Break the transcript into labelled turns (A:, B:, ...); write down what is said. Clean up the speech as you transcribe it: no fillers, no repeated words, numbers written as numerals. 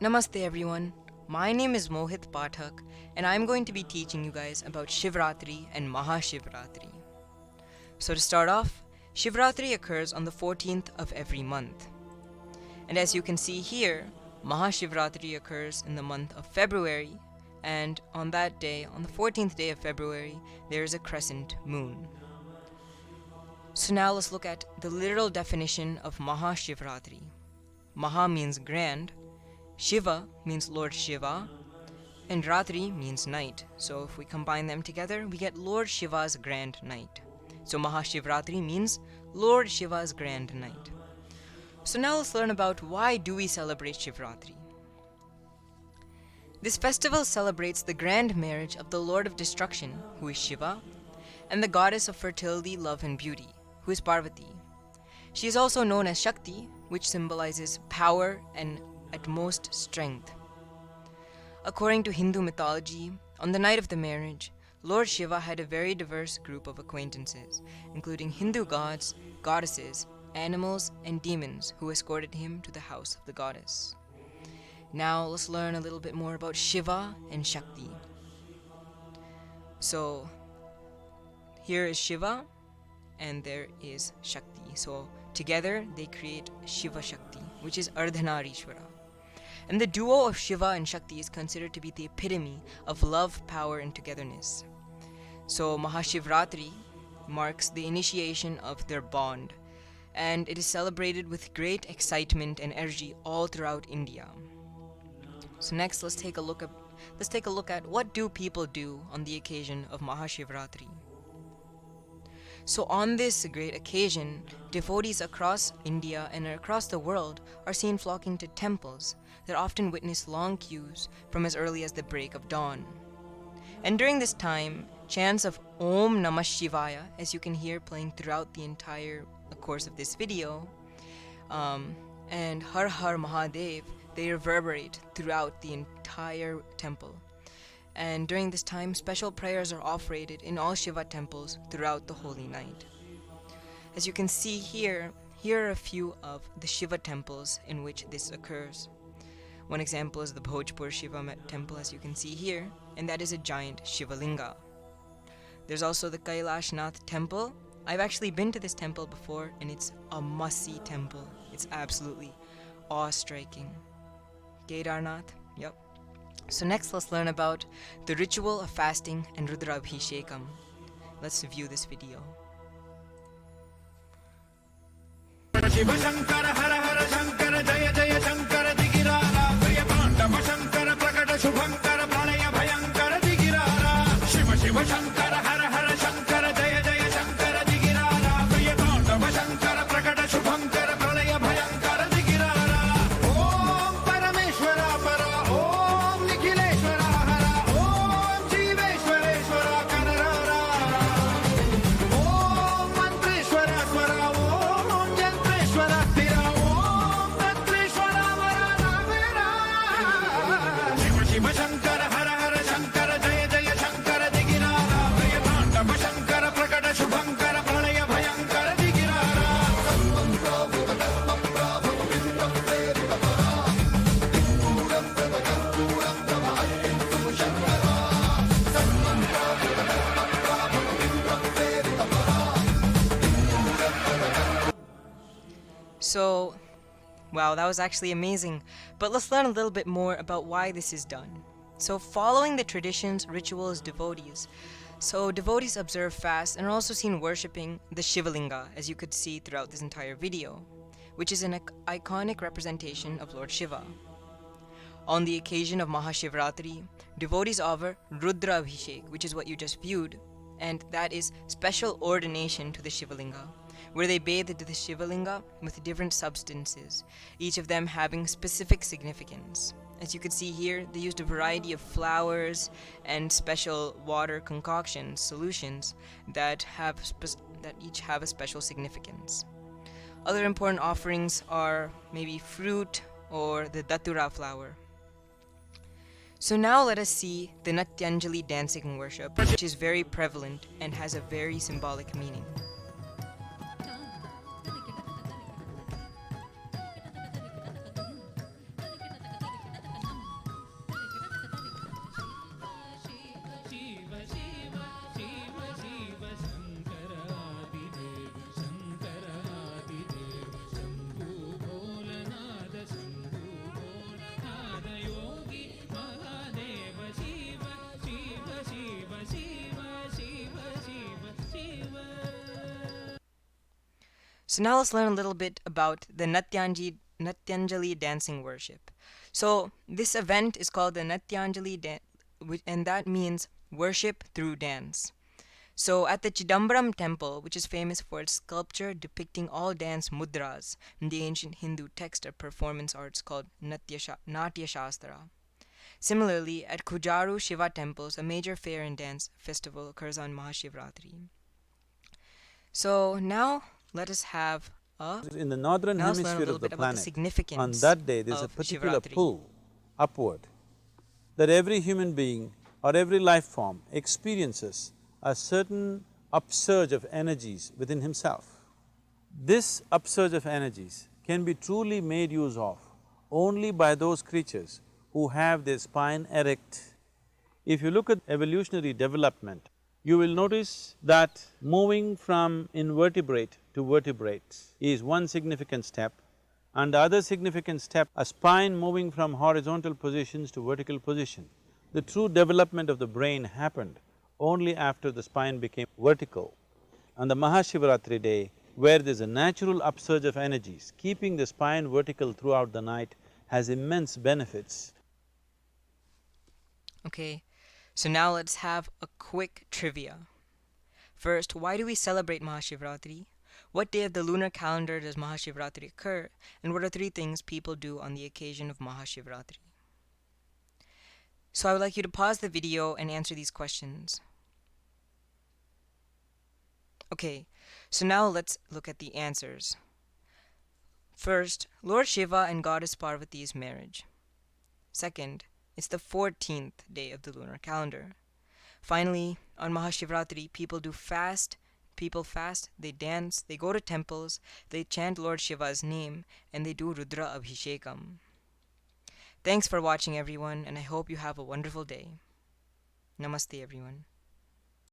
A: Namaste everyone, my name is Mohit Pathak and I'm going to be teaching you guys about Shivratri and Mahashivratri. So to start off, Shivratri occurs on the 14th of every month. And as you can see here, Mahashivratri occurs in the month of February, and on that day, on the 14th day of February, there is a crescent moon. So now let's look at the literal definition of Mahashivratri. Maha means grand, Shiva means Lord Shiva, and Ratri means night. So if we combine them together, we get Lord Shiva's grand night. So Mahashivratri means Lord Shiva's grand night. So now let's learn about why do we celebrate Shivratri. This festival celebrates the grand marriage of the Lord of Destruction, who is Shiva, and the goddess of fertility, love, and beauty, who is Parvati. She is also known as Shakti, which symbolizes power and utmost strength. According to Hindu mythology, on the night of the marriage, Lord Shiva had a very diverse group of acquaintances, including Hindu gods, goddesses, animals, and demons who escorted him to the house of the goddess. Now let's learn a little bit more about Shiva and Shakti. So here is Shiva and there is Shakti. So together they create Shiva Shakti, which is Ardhanarishwara. And the duo of Shiva and Shakti is considered to be the epitome of love, power, and togetherness. So Mahashivratri marks the initiation of their bond, and it is celebrated with great excitement and energy all throughout India. So next, let's take a look at what do people do on the occasion of Mahashivratri. So on this great occasion, devotees across India and across the world are seen flocking to temples that often witness long queues from as early as the break of dawn. And during this time, chants of Om Namah Shivaya, as you can hear playing throughout the entire course of this video, and Har Har Mahadev, they reverberate throughout the entire temple. And during this time, special prayers are offered in all Shiva temples throughout the holy night. As you can see here are a few of the Shiva temples in which this occurs. One example is the Bhojpur Shiva temple, as you can see here, and that is a giant Shiva Linga. There's also the Kailash Nath temple. I've actually been to this temple before, and it's a must-see temple. It's absolutely awe-striking. Kedarnath, yep. So next, let's learn about the ritual of fasting and Rudrabhishekam. Let's view this video.
B: Shiva Shankara Hara Hara Shankara Jaya Jaya Shankara Digirara Priya Pandava Shankara Prakata Shubhankara Pranaya Bhayankara Digirara Shiva Shiva Shankara Hara Hara Shankara Jaya Jaya Shankara Digirara Priya Pandava Shankara Prakata Shubhankara Pranaya Bhayankara Digirara Om Parameshwara Para Om Nikhileshwara Hara Om Jiveshwareshwara Kanarara Om Mantreshwara Swara Om Yantreshwara Tira Om Tantreshwara Varanavera Shiva Shiva Shankara Hara Hara Shankara Jaya Jaya Shankara Digirara Priya Pandava Shankara Prakata Shubhankara Pranaya Bhayankara Digirara
A: So, wow, that was actually amazing. But let's learn a little bit more about why this is done. So following the traditions, rituals, devotees. So devotees observe fasts and are also seen worshipping the Shivalinga, as you could see throughout this entire video, which is an iconic representation of Lord Shiva. On the occasion of Mahashivratri, devotees offer Rudra Abhishek, which is what you just viewed, and that is special ordination to the Shivalinga, where they bathe the Shivalinga with different substances, each of them having specific significance. As you can see here, they used a variety of flowers and special water concoctions, solutions that each have a special significance. Other important offerings are maybe fruit or the Datura flower. So now let us see the Natyanjali dancing worship, which is very prevalent and has a very symbolic meaning. So now let's learn a little bit about the Natyanjali dancing worship. So this event is called the and that means worship through dance. So at the Chidambaram temple, which is famous for its sculpture depicting all dance mudras in the ancient Hindu text or performance arts called Natya Shastra. Similarly, at Kujaru Shiva temples, a major fair and dance festival occurs on Mahashivratri. So let us have a
C: In the northern
A: now let's learn a
C: hemisphere
A: little
C: of the
A: bit about the
C: planet, on
A: significance
C: that day there's a
A: of
C: particular
A: Shivratri.
C: pull upward that every human being or every life form experiences a certain upsurge of energies within himself. This upsurge of energies can be truly made use of only by those creatures who have their spine erect. If you look at evolutionary development, you will notice that moving from invertebrate to vertebrate is one significant step, and the other significant step, a spine moving from horizontal positions to vertical position. The true development of the brain happened only after the spine became vertical. On the Mahashivratri day, where there's a natural upsurge of energies, keeping the spine vertical throughout the night has immense benefits.
A: Okay, so now let's have a quick trivia. First, why do we celebrate Mahashivratri? What day of the lunar calendar does Mahashivratri occur? And what are three things people do on the occasion of Mahashivratri? So I would like you to pause the video and answer these questions. Okay, so now let's look at the answers. First, Lord Shiva and Goddess Parvati's marriage. Second, it's the 14th day of the lunar calendar. Finally, on Mahashivratri, people fast, they dance, they go to temples, they chant Lord Shiva's name, and they do Rudra Abhishekam. Thanks for watching, everyone, and I hope you have a wonderful day. Namaste, everyone.